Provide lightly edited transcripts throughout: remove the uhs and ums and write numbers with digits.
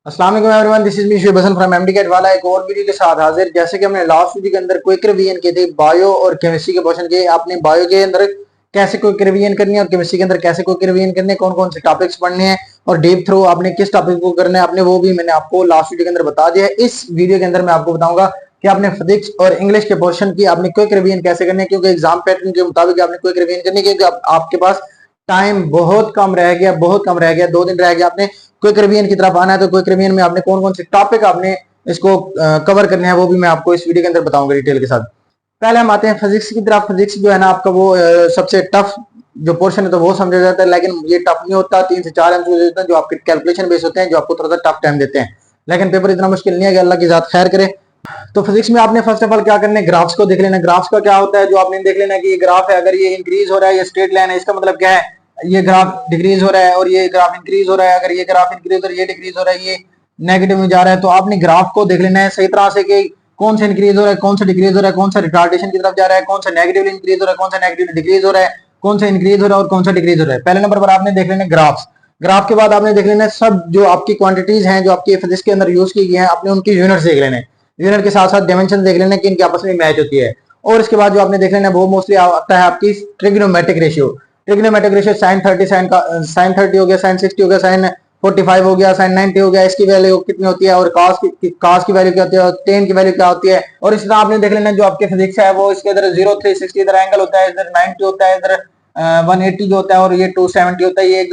अस्सलाम वालेकुम everyone, this is me Shoaib Hasan from MD CAT वाला एक और वीडियो के साथ हाजिर। जैसे कि हमने लास्ट वीडियो के अंदर क्विक रिवीजन किए थे बायो और केमिस्ट्री के क्वेश्चन के। आपने बायो के अंदर कैसे क्विक रिवीजन करनी है और केमिस्ट्री के अंदर कैसे क्विक रिवीजन करनी है, कौन कौन से टॉपिक्स पढ़ने हैं और डीप थ्रू आपने किस टॉपिक को करना है, आपने वो भी मैंने आपको लास्ट वीडियो के अंदर बता दिया है। इस वीडियो के अंदर मैं आपको बताऊंगा कि आपने फिजिक्स और इंग्लिश के पोर्शन की आपने क्विक रिवीजन कैसे करनी है, क्योंकि एग्जाम पैटर्न के मुताबिक आपने क्विक रिवीजन करनी है, क्योंकि आपके पास टाइम बहुत कम रह गया, बहुत कम रह गया, 2 दिन रह गया। आपने क्विक रिवीजन की तरफ आना है तो क्विक रिवीजन में आपने कौन कौन से टॉपिक आपने इसको कवर करने हैं वो भी मैं आपको इस वीडियो के अंदर बताऊंगा डिटेल के साथ। पहले हम आते हैं फिजिक्स की तरफ। फिजिक्स जो है ना आपका वो सबसे टफ जो पोर्शन है तो वो समझा जाता है, लेकिन ये टफ नहीं होता। 3 से 4 आंसर होते हैं जो आपके कैलकुलेशन बेस होते हैं, जो आपको थोड़ा सा टफ टाइम देते हैं, लेकिन पेपर इतना मुश्किल नहीं है कि अल्लाह की जात खैर करे। तो फिजिक्स में आपने फर्स्ट ऑफ ऑल क्या करना है, ग्राफ्स को देख लेना। ग्राफ्स का क्या होता है, जो आपने देख लेना है कि ये ग्राफ है, अगर ये इंक्रीज हो रहा है, ये स्ट्रेट लाइन है, इसका मतलब क्या है, ये ग्राफ डिक्रीज हो रहा है और ये ग्राफ इंक्रीज हो रहा है। अगर ये ग्राफ इंक्रीज हो रहा है, ये डिक्रीज हो रहा है, ये नेगेटिव में जा रहा है, तो आपने ग्राफ को देख लेना है सही तरह से कि कौन सा इंक्रीज हो रहा है, कौन सा डिक्रीज हो रहा है, कौन सा रिटार्डेशन की तरफ जा रहा है, कौन सा नेगेटिव इंक्रीज हो रहा है, कौन सा नेगेटिव डिक्रीज हो रहा है, कौन सा इंक्रीज हो रहा है और कौन सा डिक्रीज हो रहा है। पहले नंबर पर आपने देख लेना ग्राफ्स। ग्राफ के बाद आपने देख लेना सब जो आपकी क्वांटिटीज हैं जो आपकी फिजिक्स के अंदर यूज की गई हैं, आपने उनकी यूनिट्स देख लेने। यूनिट के साथ साथ डायमेंशन देख लेना कि इनके आपस में मैच होती है। और इसके बाद जो आपने देख लेना वो मोस्टली आता है आपकी trigonometric ratio. Trigonometric ratio sine 30 हो गया, साइन 60 हो गया, साइन 45 हो गया, साइन 90 हो गया, इसकी वैल्यू कितनी होती है और कॉस की वैल्यू क्या होती है और टेन की वैल्यू क्या होती है। और इस तरह आपने देख लेना जो आपके फिजिक्स है वो इसके इधर 0 360 इधर एंगल होता है, इधर 90 होता है, इधर 180 जो होता है और ये 270 होता है। ये एक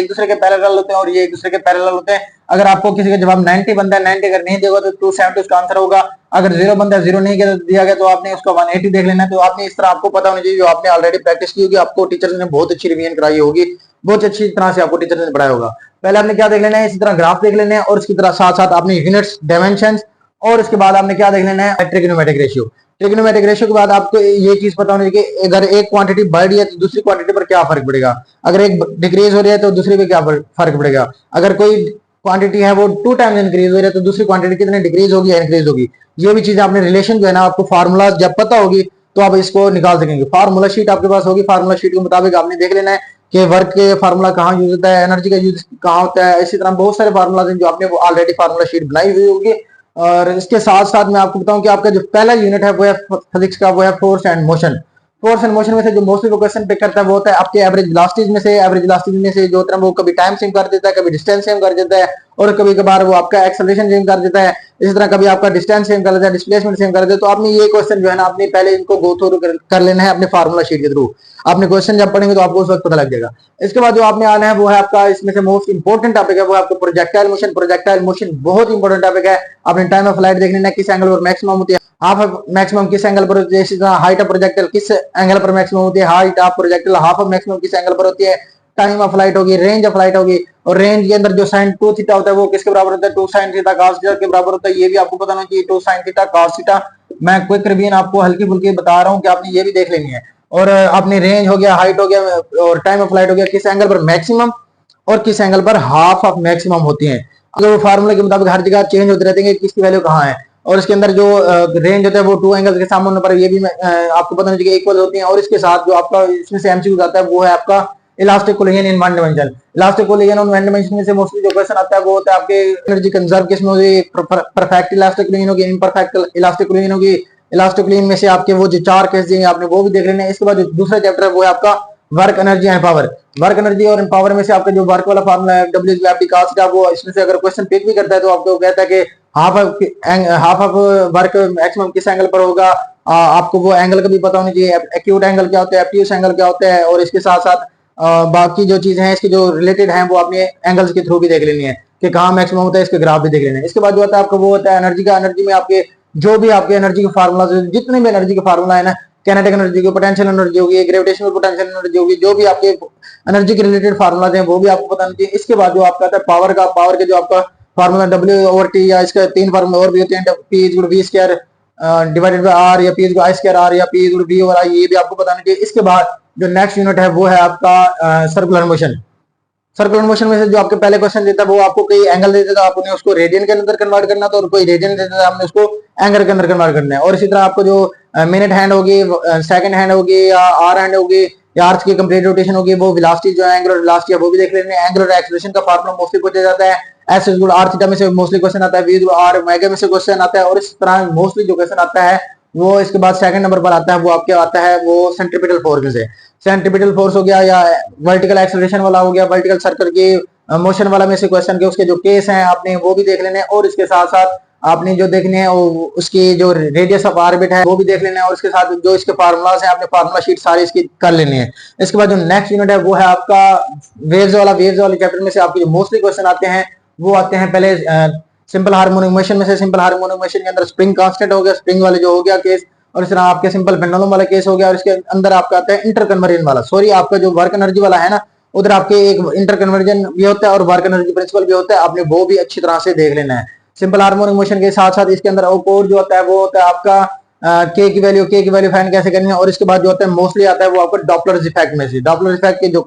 दूसरे के पैरेलल होते हैं और ये एक दूसरे के पैरेलल होते हैं। अगर आपको किसी का जवाब 90 बनता है, 90 अगर नहीं देगा तो 270 उसका आंसर होगा। अगर 0 बनता है, 0 नहीं दिया गया तो आपने उसका 180 देख लेना है। तो आपने इस तरह आपको पता होना चाहिए, जो आपने ऑलरेडी प्रैक्टिस की होगी, आपको टीचर ने बहुत अच्छी रिवीजन कराई होगी, बहुत अच्छी तरह से आपको टीचर ने पढ़ाया होगा। पहले आपने क्या देख लेना है, इसी तरह ग्राफ देख लेना है और इसकी तरह साथ साथ आपने यूनिट्स, डायमेंशन और इसके बाद आपने क्या देख लेना है, ट्रिग्नोमेट्रिक रेशियो। ट्रिग्नोमेट्रिक रेशियो के बाद आपको ये चीज पता होनी चाहिए कि अगर एक क्वांटिटी बढ़ रही है तो दूसरी क्वांटिटी पर क्या फर्क पड़ेगा, अगर एक डिक्रीज हो रही है तो दूसरी पे क्या फर्क पड़ेगा, अगर कोई क्वांटिटी है वो 2 टाइम्स इंक्रीज हो रही है तो दूसरी क्वांटिटी कितनी डिक्रीज होगी या इंक्रीज होगी। ये भी चीजें आपने रिलेशन जो है ना आपको फार्मूला जब पता होगी तो आप इसको निकाल सकेंगे। फार्मूला शीट आपके पास होगी, फार्मूला शीट के मुताबिक आपने देख लेना है कि वर्क के फार्मूला कहाँ यूज होता है, एनर्जी का यूज कहाँ होता है। इसी तरह बहुत सारे फार्मूला हैं जो आपने ऑलरेडी फार्मूला शीट बनाई हुई होगी। और इसके साथ साथ मैं आपको बताऊं कि आपका जो पहला यूनिट है वो है फिजिक्स का, वो है force and motion. Force and motion में से जो मोस्टली वो क्वेश्चन पिक करता है वो होता है आपके एवरेज वेलोसिटीज में से। एवरेज वेलोसिटीज में से जो होता है वो कभी टाइम सेम कर देता है, कभी डिस्टेंस सेम कर देता है और कभी कभार वो आपका एक्सेलरेशन सेम कर देता है। इसी तरह कभी आपका डिस्टेंस सेम कर देता है, डिस्प्लेसमेंट सेम कर देता है। तो आपने ये क्वेश्चन जो है ना आपने पहले इनको गो थ्रू कर लेना है अपने फार्मूला शीट के थ्रू। आपने क्वेश्चन जब पढ़ेंगे तो आपको उस वक्त पता लग जाएगा। इसके बाद जो आपने आना है वो है आपका, इसमें से मोस्ट इंपोर्टेंट टॉपिक है वो आपका प्रोजेक्टाइल मोशन। प्रोजेक्टाइल मोशन बहुत इंपॉर्टेंट टॉपिक है। आपने टाइम ऑफ फ्लाइट देखना है किस एंगल पर मैक्सिमम होती है, हाफ मैक्सिमम किस एंगल पर होती है, इसी तरह हाइट ऑफ प्रोजेक्टाइल किस एंगल पर मैक्सिमम होती है, height of projectile half of maximum किस एंगल पर होती है, टाइम ऑफ फ्लाइट होगी, रेंज ऑफ फ्लाइट होगी और रेंज के अंदर जो साइन 2 थीटा होता है वो किसके बराबर होता है, 2 साइन थीटा cos थीटा के बराबर होता है। ये भी आपको पता होना चाहिए, 2 साइन थीटा cos थीटा। मैं क्विक रिवीजन आपको हल्की फुल्की बता रहा हूँ कि आपने ये भी देख लेनी है। और आपने रेंज हो गया, हाइट हो गया और टाइम ऑफ फ्लाइट हो गया, किस एंगल पर मैक्सिमम और किस एंगल पर हाफ ऑफ मैक्सिमम होती है। अगर वो फार्मूले के मुताबिक हर जगह चेंज होते रहते हैं कि किसकी वैल्यू कहाँ है। और इसके अंदर जो रेंज होता है वो 2 एंगल के सामने होने पर ये भी आपको पता होना चाहिए इक्वल होती है। और इसके साथ जो आपका इसमें से एमसीक्यू आता है वो है आपका elastic collision in one dimension. Elastic collision on one dimension में से मोस्टली जो क्वेश्चन आता है वो होता है आपके एनर्जी कंजर्व किसमें होगी, परफेक्ट इलास्टिक कोलिजन होगी, इम्परफेक्ट इलास्टिक कोलिजन होगी। इलास्टिक कोलिजन में से आपके वो जो 4 केस दिए आपने वो भी देख लेने हैं। इसके बाद जो दूसरा चैप्टर है वो है आपका work energy and power. Work energy और पावर में से आपका जो वर्क वाला फार्मूला है W is T cos theta, वो इसमें से अगर क्वेश्चन पिक भी करता है तो आपको कहता है कि हाफ ऑफ वर्क मैक्सिमम किस एंगल पर होगा। आपको वो एंगल का भी पता होना चाहिए, एक्यूट एंगल क्या होता है, एब्ट्यूस एंगल क्या होता है। और इसके साथ साथ बाकी जो चीजें हैं इसकी जो रिलेटेड हैं वो आपने एंगल्स के थ्रू भी देख लेनी है कि कहाँ मैक्सिमम होता है, इसके ग्राफ भी देख लेना है। इसके बाद जो होता है आपका वो होता है एनर्जी का। एनर्जी में आपके जो भी आपके एनर्जी के फार्मूला, जितने भी एनर्जी के फार्मूला है ना, कैनेटिक एनर्जी की, पोटेंशियल एनर्जी होगी, ग्रेविटेशनल पोटेंशियल एनर्जी होगी, जो भी आपके एनर्जी के रिलेटेड फार्मूला हैं वो भी आपको पता नहीं चाहिए। इसके बाद जो आपका आता है पावर का, पावर के जो आपका फार्मूला W/T या इसका 3 फार्मूला और भी होते हैं, P=V² डिवाइडेड बाय R या P=I² या P=V/I, ये भी आपको बताना चाहिए। इसके बाद जो नेक्स्ट यूनिट है वो है आपका सर्कुलर मोशन। सर्कुलर मोशन में से जो आपके पहले क्वेश्चन देता है वो आपको कोई एंगल देता था, आपने उसको रेडियन के अंदर कन्वर्ट करना था, और कोई रेडियन देता था आपने उसको एंगल के अंदर कन्वर्ट करना है। और इसी तरह आपको जो मिनट हैंड होगी, सेकंड हैंड होगी या आर हैंड होगी या अर्थ की कंप्लीट रोटेशन होगी, वो वेलोसिटी जो है एंगुलर वेलोसिटी है वो भी देख लेंगे। एंगुलर एक्सेलरेशन का फार्मूला मोस्टली पूछा जाता है, एस इज आर थीटा में से मोस्टली क्वेश्चन आता है, वी आर ओमेगा में से क्वेश्चन आता है, और इस तरह मोस्टली जो क्वेश्चन आता है वो इसके बाद सेकंड नंबर पर आता है, वो आपके आता है वो सेंट्रीपिटल फोर्स में से। सेंट्रीपिटल फोर्स हो गया या वर्टिकल एक्सेलरेशन वाला हो गया, वर्टिकल सर्कल की मोशन वाला में से क्वेश्चन के उसके जो केस हैं आपने वो भी देख लेने हैं, और इसके साथ साथ आपने जो देखने हैं उसकी जो रेडियस ऑफ ऑर्बिट है वो भी देख लेना है, और इसके साथ जो इसके फार्मूलाज हैं आपने फार्मूला शीट सारी इसकी कर लेनी है। इसके बाद जो नेक्स्ट यूनिट है वो है आपका वेव्स वाले चैप्टर में से आपके जो मोस्टली क्वेश्चन आते हैं वो आते हैं पहले सिंपल हार्मोनिक मोशन में से। सिंपल हार्मोनिक मोशन के अंदर स्प्रिंग कांस्टेंट हो गया, स्प्रिंग वाले जो हो गया केस, और इस तरह आपके सिंपल पेंडुलम वाला केस हो गया, और इसके अंदर आपका आता है इंटर कन्वर्जन वाला, सॉरी आपका जो वर्क एनर्जी वाला है ना, उधर आपके एक इंटर कन्वर्जन भी होता है और वर्क एनर्जी प्रिंसिपल भी होता है, आपने वो भी अच्छी तरह से देख लेना है। सिंपल हार्मोनिक मोशन के साथ साथ इसके अंदर और जो होता है वो होता है आपका के की वैल्यू फाइंड कैसे करनी है, और इसके बाद जो होता है मोस्टली आता है वो आपका डॉपलर इफेक्ट में से। डॉपलर इफेक्ट के जो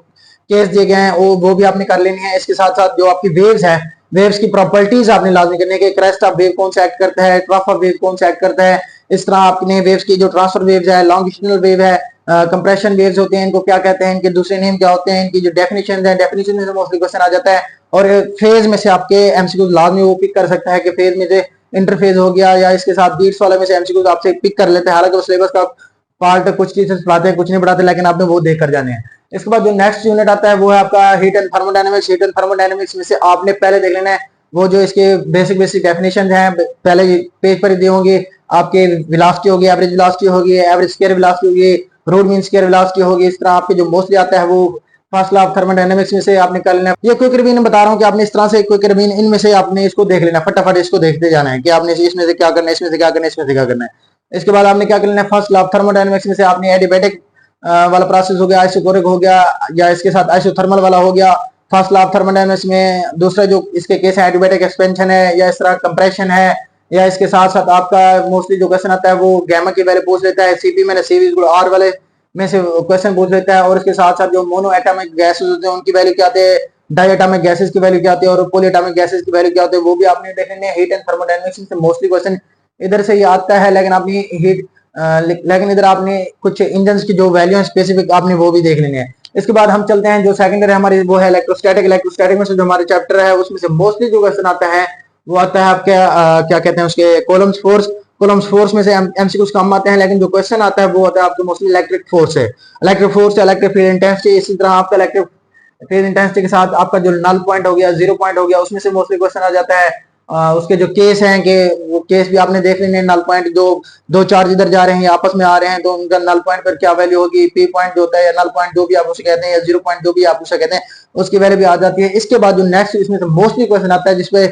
केस दिए गए हैं वो भी आपने कर लेनी है। इसके साथ साथ जो आपकी वेव्स है, वेव्स की प्रॉपर्टीज आपने लाजमी करनी है कि क्रेस्ट ऑफ वेव कौन सा एक्ट करता है, ट्रफ ऑफ वेव कौन सा एक्ट करता है। इस तरह आपने वेव्स की जो ट्रांसफर वेव्स है, लॉन्गिट्यूडिनल वेव है, कंप्रेशन वेव्स होते हैं, इनको क्या कहते हैं, इनके दूसरे नेम क्या होते हैं, इनकी जो डेफिनेशन है, डेफिनेशन में से मोस्टली क्वेश्चन आ जाता है। और फेज में से आपके एमसीक्यू लाजमी वो पिक कर सकता है कि फेज में से इंटरफेज हो गया, या इसके साथ बीट्स वाले में से एमसीक्यू आपसे पिक कर लेते हैं। हालांकि वो सिलेबस का पार्ट कुछ टीचर्स पढ़ाते हैं कुछ नहीं पढ़ाते, लेकिन आपने वो देख कर जाने हैं। इसके बाद जो नेक्स्ट यूनिट आता है वो है आपका heat and thermodynamics. Heat and thermodynamics में से आपने पहले देख लेना है वो जो इसके बेसिक डेफिनेशन हैं, पहले पेज पर दी होंगी। आपके वेलोसिटी होगी, एवरेज वेलोसिटी होगी, एवरेज स्क्वायर वेलोसिटी होगी, रूट मीन स्क्वायर वेलोसिटी होगी। इस तरह आपके जो मोस्टली आता है वो फर्स्ट लॉ ऑफ थर्मोडायनेमिक्स में से आपने कर लेना है। ये क्विक रिवीजन बता रहा हूँ कि आपने इस तरह से क्विक रिवीजन इनमें से आपने इसको देख लेना, फटाफट इसको देखते जाना है कि आपने इसमें से क्या करना है, इसमें से क्या करना है, इसमें से क्या करना है। इसके बाद आपने क्या करना है, फर्स्ट लॉ ऑफ थर्मोडायनेमिक्स में से आपने एडियाबैटिक वाला प्रोसेस हो गया, आइसोकोरिक हो गया, या इसके साथ आइसोथर्मल वाला हो गया। फर्स्ट लॉ ऑफ थर्मोडायनेमिक्स में दूसरा जो इसके केस है एडियाबैटिक एक्सपेंशन है, या इस तरह कंप्रेशन है, या इसके साथ साथ आपका मोस्टली जो क्वेश्चन आता है वो गैमा की वैल्यू पूछ लेता है, सीपी में सीवी आर वाले में से क्वेश्चन पूछ लेता है। और इसके साथ साथ जो मोनो एटॉमिक गैसेस होते हैं उनकी वैल्यू क्या आती है, डाई एटॉमिक गैसेस की वैल्यू क्या आती है, और पॉली एटॉमिक गैसेस की वैल्यू क्या होती है, वो भी आपने देखने। हीट एंड थर्मोडायनेमिक्स से मोस्टली क्वेश्चन इधर से ही आता है, लेकिन आपने लेकिन इधर आपने कुछ इंजन की जो वैल्यू है स्पेसिफिक आपने वो भी देख लेने हैं। इसके बाद हम चलते हैं जो सेकंडरी हमारी वो है इलेक्ट्रोस्टैटिक। इलेक्ट्रोस्टैटिक में से जो हमारे चैप्टर है उसमें से मोस्टली जो क्वेश्चन आता है वो आता है आपके क्या कहते हैं उसके कोलम्स फोर्स। कोलम्स फोर्स में से एमसीक्यूज कम आते हैं, लेकिन जो क्वेश्चन आता है वो आता है आपके मोस्टली इलेक्ट्रिक फोर्स है, electric force, electric field intensity. इसी तरह आपका इलेक्ट्रिक फील्ड इंटेंसिटी के साथ आपका जो नल पॉइंट हो गया, जीरो पॉइंट हो गया, उसमें से मोस्टली क्वेश्चन आ जाता है। उसके जो केस हैं कि वो केस भी आपने देख लेने। नल पॉइंट जो दो चार्ज इधर जा रहे हैं आपस में आ रहे हैं तो उनका नल पॉइंट पर क्या वैल्यू होगी, पी पॉइंट जो होता है, या नल पॉइंट जो भी आप उसे कहते हैं, या जीरो पॉइंट जो भी आप उसे कहते हैं, उसकी वैल्यू भी आ जाती है। इसके बाद जो नेक्स्ट इसमें से मोस्टली क्वेश्चन आता है जिसपे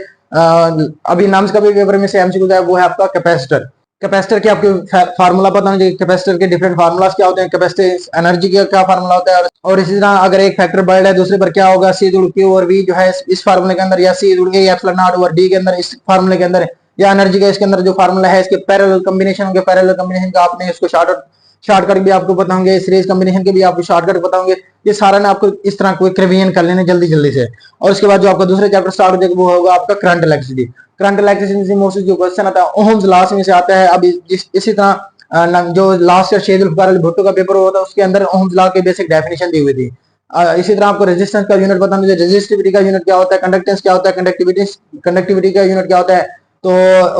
अभी नाम का भी पेपर में से एमसीक्यू है वो है आपका कैपेसिटर। कैपेसिटर के आपके फार्मूला पता होना चाहिए, कैपेसिटर के डिफरेंट फार्मूलाज क्या होते हैं, कैपेसिटर एनर्जी का क्या फार्मूला होता है, और इसी तरह अगर एक फैक्टर बढ़ है दूसरे पर क्या होगा, सी जुड़ क्यू और वी जो है इस फार्मूले के अंदर, या सी जुड़ A epsilon not over D के अंदर इस फार्मूले के अंदर, या एनर्जी का इसके अंदर जो फार्मूला है इसके पैरेलल कॉम्बिनेशन होंगे, पैरेलल कॉम्बिनेशन का आपने इसको शॉर्टकट भी आपको पता होंगे, सीरीज कॉम्बिनेशन के भी आपको शॉर्टकट पता होंगे। ये सारा ना आपको इस तरह कोई रिवीजन कर लेने जल्दी से। और उसके बाद जो आपका दूसरा चैप्टर स्टार्ट हो जाएगा वो होगा आपका करंट इलेक्ट्रिसिटी। करंट इलेक्ट्रिसिटी से मोस्टली जो क्वेश्चन आता है ओहम्स लॉ में से आता है। अब इसी तरह जो लास्ट ईयर शेड्यूल भुट्टो का पेपर होता है उसके अंदर ओहम्स लॉ के बेसिक डेफिनेशन दी हुई थी। इसी तरह आपको रेजिस्टेंस का यूनिट पता होना चाहिए, रेजिस्टिविटी का यूनिट क्या होता है, कंडक्टेंस क्या होता है, कंडक्टिविटी का यूनिट क्या होता है, तो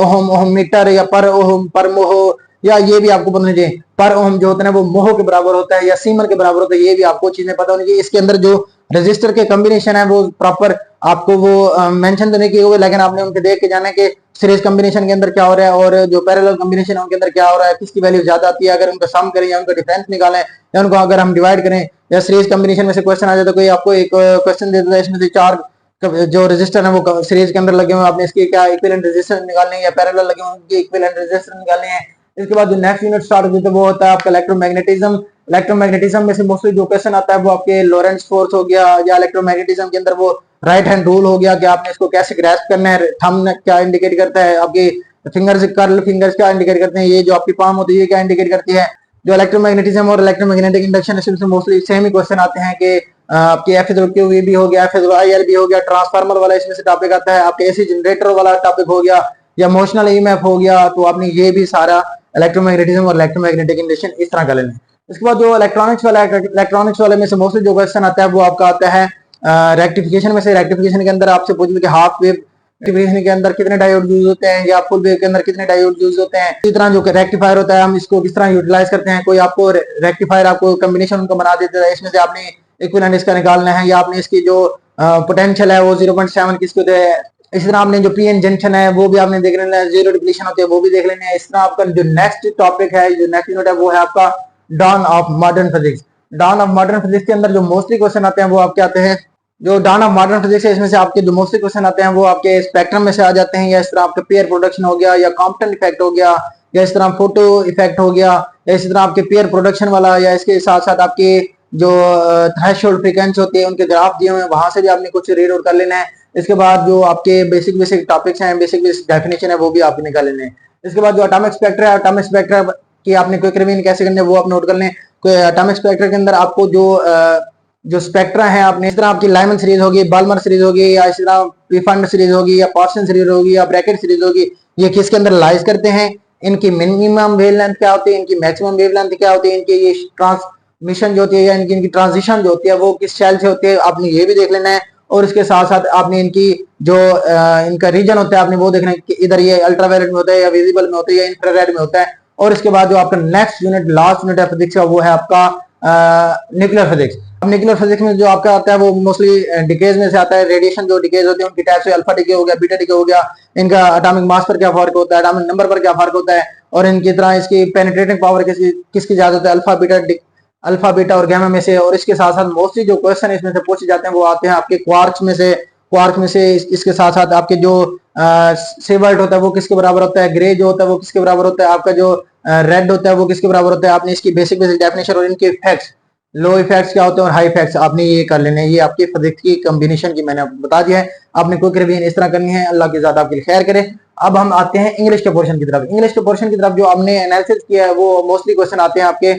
ओहम मीटर या पर ओहम पर मोह, या ये भी आपको पता होना चाहिए पर ओहम जो होता है वो मोह के बराबर होता है या सीमन के बराबर होता है, ये भी आपको चीजें पता होनी चाहिए। इसके अंदर जो रजिस्टर के कॉम्बिनेशन है वो प्रॉपर आपको वो मेंशन तो नहीं किए हुए, लेकिन आपने उनके देख के जाना है कि सीरीज कॉम्बिनेशन के अंदर क्या हो रहा है और जो पैरेलल कॉम्बिनेशन है उनके अंदर क्या हो रहा है, किसकी वैल्यू ज्यादा आती है। अगर उनका सम करें या उनका डिफरेंस निकालें या उनको अगर हम डिवाइड करें, या सीरीज कॉम्बिनेशन में से क्वेश्चन आ जाए तो कोई आपको एक क्वेश्चन दे देता है इसमें से चार जो रजिस्टर है वो सीरीज के अंदर लगे हुए, आपने इसके क्या इक्विवेलेंट रेजिस्टेंस निकालने हैं या पैरेलल लगे हुए उनके इक्विवेलेंट रेजिस्टेंस निकालने हैं। इसके बाद जो नेक्स्ट यूनिट स्टार्ट होती है वो होता है आपका इलेक्ट्रोमैग्नेटिज्म। इलेक्ट्रोमैग्नेटिज्म में से मोस्टली जो क्वेश्चन आता है वो आपके लॉरेंट्ज फोर्स हो गया, या इलेक्ट्रोमैग्नेटिज्म के अंदर वो राइट हैंड रूल हो गया कि आपने इसको कैसे ग्रैस्प करना है, थंब क्या इंडिकेट करता है, आपके फिंगर्स कर्ल फिंगर्स क्या इंडिकेट करते हैं, ये जो आपकी पाम होती है ये क्या इंडिकेट करती है। जो इलेक्ट्रोमैग्नेटिज्म और इलेक्ट्रोमैग्नेटिक इंडक्शन इसमें से मोस्टली सेम ही क्वेश्चन आते हैं कि आपकी एफ इज क्यू वी भी हो गया, एफ इज आई एल भी हो गया, ट्रांसफार्मर वाला इसमें से टॉपिक आता है, आपके एसी जनरेटर वाला टॉपिक हो गया, या मोशनल ईएमएफ हो गया। तो आपने ये भी सारा इलेक्ट्रोमैग्नेटिज्म और इलेक्ट्रोमैग्नेटिक इंडक्शन इस तरह कर लेना है। इसके बाद जो इलेक्ट्रॉनिक्स वाले में से मोस्टली जो क्वेश्चन आता है वो आपका आता है रेक्टिफिकेशन में से। रेक्टिफिकेशन के अंदर आपसे पूछ कि हाफ वेव रेक्टिफिकेशन के अंदर कितने डायोड यूज होते हैं या फुल वेव के अंदर कितने डायोड यूज होते हैं। इसी तरह जो रेक्टिफायर होता है हम इसको किस तरह यूटिलाइज करते हैं। कोई आपको रेक्टिफायर आपको कम्बिनेशन उनको बना देता है, इसमें से आपने इक्विवेलेंट इसका निकालना है या आपने इसकी जो पोटेंशियल है वो 0.7 किसको दे। इसी तरह आपने जो पीएन जंक्शन है वो भी आपने देख लेना है, जीरो डिप्लीशन होती है वो भी देख लेना है। इस तरह आपका जो नेक्स्ट टॉपिक है, जो नेक्स्ट यूनिट है वो है आपका dawn of modern physics. Dawn of modern physics के अंदर जो मोस्टली क्वेश्चन आते हैं वो आपके आते हैं, जो डॉन ऑफ मॉडर्न फिजिक्स है इसमें से आपके जो मोस्टली क्वेश्चन आते हैं वो आपके स्पेक्ट्रम में से आ जाते हैं, या इस तरह आपका पेयर प्रोडक्शन हो गया या कॉम्पटन इफेक्ट हो गया या इस तरह फोटो इफेक्ट हो गया या इसी तरह आपके पेयर प्रोडक्शन वाला, या इसके साथ साथ आपके जो थ्रेशोल्ड फ्रीक्वेंसी होती है उनके ग्राफ दिए हुए हैं वहां से भी आपने कुछ रीड आउट कर लेना है। इसके बाद जो आपके बेसिक टॉपिक्स हैं, बेसिक डेफिनेशन है वो भी आपने निकाल लेने हैं। इसके बाद जो एटॉमिक स्पेक्ट्रा है, एटॉमिक स्पेक्ट्रा की आपने क्विक रिवीजन कैसे करने वो आप नोट कर लें। एटॉमिक स्पेक्ट्रा के अंदर आपको जो स्पेक्ट्रा है आपने इस तरह आपकी लाइमन सीरीज होगी, बाल्मर सीरीज होगी या इस तरह प्रीफंड सीरीज होगी या पार्सन सीरीज होगी या ब्रैकेट सीरीज होगी, ये किसके अंदर लाइज करते हैं, इनकी मिनिमम वेवलेंथ क्या होती है, इनकी मैक्सिमम वेवलेंथ क्या होती है, इनकी ये ट्रांसमिशन जो होती है या इनकी ट्रांजिशन जो होती है वो किस शैल से होती है आपने ये भी देख लेना है। और इसके साथ साथ आपने इनकी जो इनका रीजन होता है आपने वो देखना है कि इधर ये अल्ट्रावायलेट में होता है या विजिबल में होता है या इंफ्रारेड में होता है। और इसके बाद जो आपका नेक्स्ट यूनिट लास्ट यूनिट है फिजिक्स का वो है आपका न्यूक्लियर फिजिक्स। अब न्यूक्लियर फिजिक्स में जो आपका आता है वो मोस्टली डिकेज में से आता है। रेडिएशन जो डिकेज होते हैं उनकी टाइप से अल्फा डिके हो गया, बीटा डिके हो गया, इनका एटॉमिक मास पर क्या फर्क होता है, एटॉमिक नंबर पर क्या फर्क होता है और इनकी तरह इसकी पेनिट्रेटिंग पावर किसकी ज्यादा होता है, अल्फा बीटा और गैमा में से। और इसके साथ साथ मोस्टली जो क्वेश्चन इसमें से पूछे जाते हैं वो आते हैं आपके क्वार्क्स में से। इसके साथ साथ आपके जो सेवर्ट होता है वो किसके बराबर होता है, ग्रे जो होता है वो किसके बराबर होता है, आपका जो रेड होता है वो किसके बराबर होता है। आपने इसकी बेसिक डेफिनेशन और इनके इफेक्ट्स, लो इफेक्ट्स क्या होते हैं और हाई इफेक्ट्स आपने ये कर लेने हैं। ये आपकी फिजिक्स की कॉम्बिनेशन की मैंने आपको बता दिया है, आपने क्विक रिवीजन इस तरह करनी है। अल्लाह की ज़ात आपके लिए खैर करे। अब हम आते हैं इंग्लिश के पोर्शन की तरफ। इंग्लिश के पोर्शन की तरफ जो आपने एनालिसिस किया है वो मोस्टली क्वेश्चन आते हैं आपके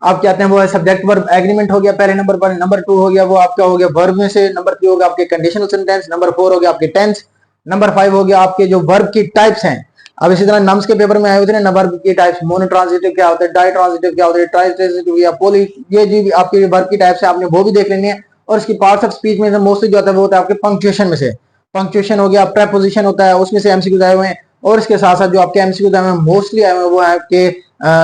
आते हैं वो है सब्जेक्ट वर्ब एग्रीमेंट हो गया पहले नंबर पर, नंबर 2 हो गया वो आपका हो गया वर्ब में से, नंबर 3 हो गया आपके कंडीशनल सेंटेंस, नंबर 4 हो गया आपके टेंस, नंबर 5 हो गया आपके जो वर्ब की टाइप्स हैं। अब इसी तरह नम्स के पेपर में आए होते हैं ना वर्ब की टाइप्स, मोनोट्रांजिटिव क्या होता है, डाइट्रांजिटिव क्या होता है, ट्रांजिटिव या पॉली, ये जी आपके वर्ब की टाइप्स है आपने वो भी देख लेनी है। और इसकी पार्ट्स ऑफ स्पीच में से मोस्टली जो होता है वो होता है आपके पंक्चुएशन में से। पंक्चुएशन हो गया, प्रेपोजिशन होता है उसमें से एमसीक्यूज आए हुए हैं। और इसके साथ साथ जो आपके एमसीक्यूज आए हुए हैं मोस्टली आए हुए हैं वो है आपके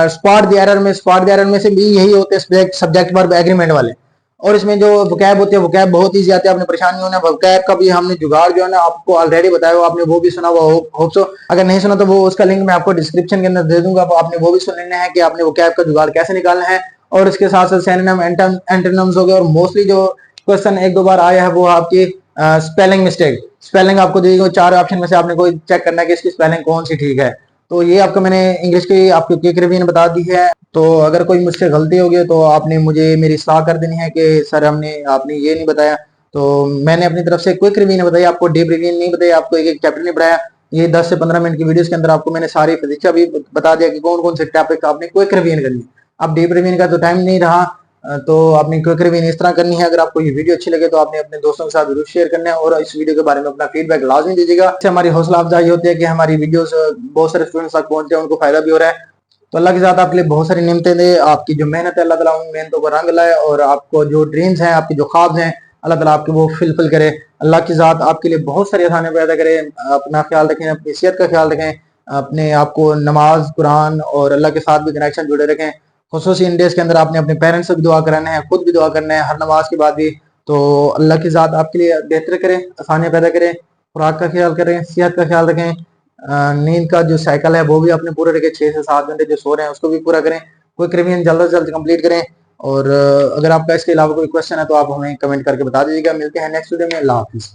स्पॉट द एरर में से भी यही होते हैं सब्जेक्ट वर्ब एग्रीमेंट वाले। और इसमें जो वोकैब होती है वोकैब बहुत ईजी आते हैं, आपने परेशान नहीं होना। वोकैब का भी हमने जुगाड़ जो है ना आपको ऑलरेडी बताया हुआ, आपने वो भी सुना हुआ होप सो। अगर नहीं सुना तो वो उसका लिंक मैं आपको डिस्क्रिप्शन के अंदर दे दूंगा, आपने वो भी सुन लेना है कि आपने वोकैब का जुगाड़ कैसे निकालना है। और इसके साथ साथ सिनोनिम एंटोनिम्स हो गए। और मोस्टली जो क्वेश्चन एक दो बार आया है वो आपकी स्पेलिंग मिस्टेक, स्पेलिंग आपको दी गई 4 ऑप्शन में से आपने कोई चेक करना है कि इसकी स्पेलिंग कौन सी ठीक है। तो ये आपको मैंने इंग्लिश की आपकी क्विक रिवीजन बता दी है। तो अगर कोई मुझसे गलती होगी तो आपने मुझे मेरी सलाह कर देनी है कि सर आपने ये नहीं बताया। तो मैंने अपनी तरफ से क्विक रिवीजन बताई, आपको डीप रिवीजन नहीं बताई, आपको एक एक चैप्टर नहीं पढ़ाया। ये 10 से 15 मिनट की वीडियोस के अंदर आपको मैंने सारी फिजिक्स भी बता दिया कि कौन कौन से टॉपिक आपने क्विक रिवीजन करनी है। अब डीप रिवीजन का तो टाइम नहीं रहा, तो आपने क्विक रिवीजन इस तरह करनी है। अगर आपको ये वीडियो अच्छी लगे तो आपने अपने दोस्तों के साथ जरूर शेयर करना है और इस वीडियो के बारे में अपना फीडबैक लाजमी दीजिएगा। इससे हमारी हौसला अफजाई होती है कि हमारी वीडियोस बहुत सारे स्टूडेंट्स तक पहुंचते हैं, उनको फायदा भी हो रहा है। तो अल्लाह के साथ आपके लिए बहुत सारी नेमतें दे, आपकी जो मेहनत है अल्लाह ताला उन मेहनतों को रंग लाए और आपको जो ड्रीम्स हैं, आपके जो ख्वाब हैं अल्लाह ताला आपके वो फिलफिल करे। अल्लाह की ज़ात आपके लिए बहुत सारी आसानियां पैदा करे। अपना ख्याल रखें, अपनी सेहत का ख्याल रखें, अपने आपको नमाज कुरान और अल्लाह के साथ भी कनेक्शन जुड़े रखें। खुसूसी इन डेज के अंदर आपने अपने पेरेंट्स से भी दुआ कराना है, खुद भी दुआ करना है हर नमाज के बाद भी। तो अल्लाह की ज़ात आपके लिए बेहतर करे, आसानियाँ पैदा करें, खुराक का ख्याल करें, सेहत का ख्याल रखें, नींद का जो साइकिल है वो भी अपने पूरे रखें, 6 से 7 घंटे जो सो रहे हैं उसको भी पूरा करें। क्विक रिवीजन जल्द से जल्द कंप्लीट करें। और अगर आपका इसके अलावा कोई क्वेश्चन है तो आप हमें कमेंट करके बता दीजिएगा। मिलते हैं नेक्स्ट वीडियो में। अल्लाह हाफिज़।